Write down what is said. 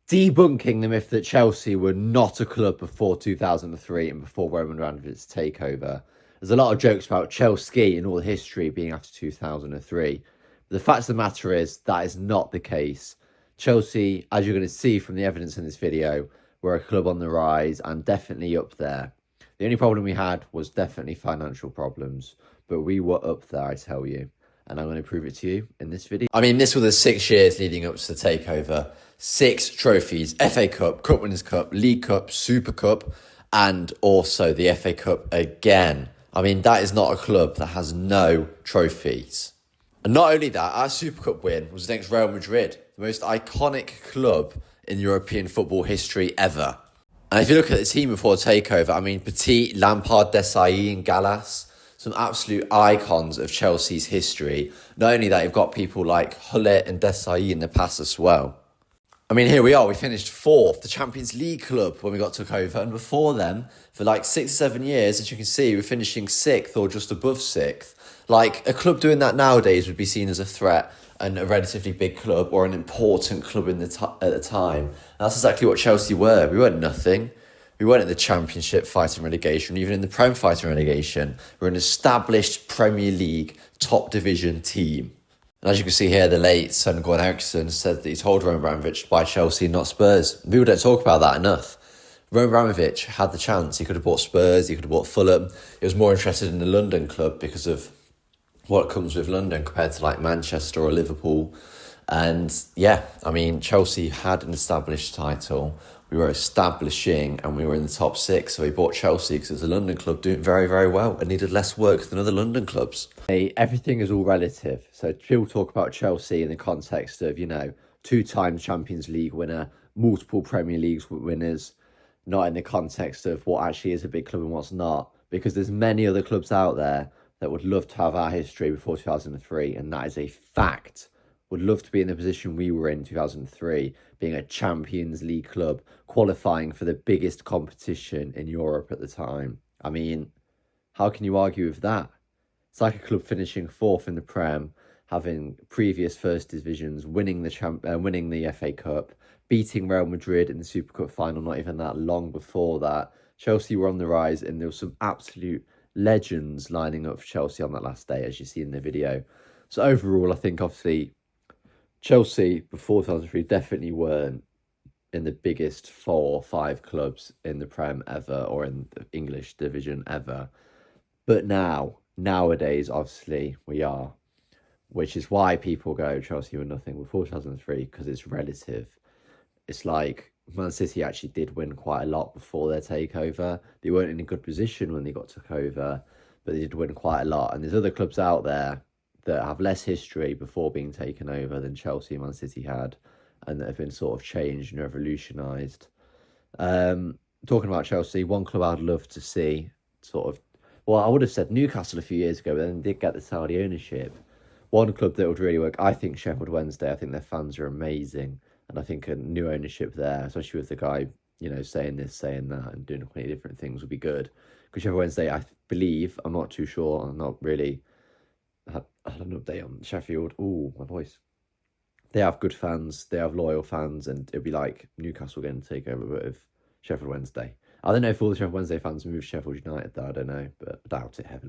debunking the myth that Chelsea were not a club before 2003 and before Roman Abramovich's takeover. There's a lot of jokes about Chelsea and all the history being after 2003. But the fact of the matter is that is not the case. Chelsea, as you're going to see from the evidence in this video, were a club on the rise and definitely up there. The only problem we had was definitely financial problems, but we were up there, I tell you. And I'm going to prove it to you in this video. I mean, this was the 6 years leading up to the takeover. 6 trophies: FA Cup, Cup Winners' Cup, League Cup, Super Cup, and also the FA Cup again. I mean, that is not a club that has no trophies. And not only that, our Super Cup win was against Real Madrid, the most iconic club in European football history ever. And if you look at the team before takeover, I mean, Petit, Lampard, Desailly and Gallas, some absolute icons of Chelsea's history. Not only that, you've got people like Hullet and Desailly in the past as well. I mean, here we are. We finished 4th, the Champions League club, when we took over. And before then, for like 6 or 7 years, as you can see, we're finishing 6th or just above 6th. Like, a club doing that nowadays would be seen as a threat and a relatively big club or an important club at the time. And that's exactly what Chelsea were. We weren't nothing. We weren't in the Championship fighting relegation, even in the Prem fighting relegation. We're an established Premier League top division team. And as you can see here, the late Sven-Goran Eriksson said that he told Roman Abramovich to buy Chelsea, not Spurs. People don't talk about that enough. Roman Abramovich had the chance. He could have bought Spurs, he could have bought Fulham. He was more interested in the London club because of what comes with London compared to like Manchester or Liverpool. And yeah, I mean, Chelsea had an established title. We were establishing and we were in the top 6. So we bought Chelsea because it's a London club doing very, very well and needed less work than other London clubs. Hey, everything is all relative. So people talk about Chelsea in the context of, 2-time Champions League winner, multiple Premier Leagues winners, not in the context of what actually is a big club and what's not. Because there's many other clubs out there that would love to have our history before 2003, and that is a fact. Would love to be in the position we were in 2003, being a Champions League club, qualifying for the biggest competition in Europe at the time. I mean, how can you argue with that? It's like a club finishing 4th in the Prem, having previous first divisions, winning the FA Cup, beating Real Madrid in the Super Cup final not even that long before that. Chelsea were on the rise, and there were some absolute legends lining up for Chelsea on that last day, as you see in the video. So overall, I think obviously Chelsea before 2003 definitely weren't in the biggest 4 or 5 clubs in the Prem ever or in the English division ever. But nowadays, obviously, we are, which is why people go Chelsea were nothing before 2003, because it's relative. It's like Man City actually did win quite a lot before their takeover. They weren't in a good position when they took over, but they did win quite a lot. And there's other clubs out there that have less history before being taken over than Chelsea and Man City had, and that have been sort of changed and revolutionised. Talking about Chelsea, one club I'd love to see I would have said Newcastle a few years ago, but then they did get the Saudi ownership. One club that would really work, I think Sheffield Wednesday. I think their fans are amazing. And I think a new ownership there, especially with the guy, saying this, saying that, and doing many different things would be good. Because Sheffield Wednesday, I believe, I'm not too sure, I'm not really had an update on Sheffield. Ooh, my voice. They have good fans, they have loyal fans, and it'd be like Newcastle getting to take over with Sheffield Wednesday. I don't know if all the Sheffield Wednesday fans move to Sheffield United, though, I don't know, but I doubt it heavily.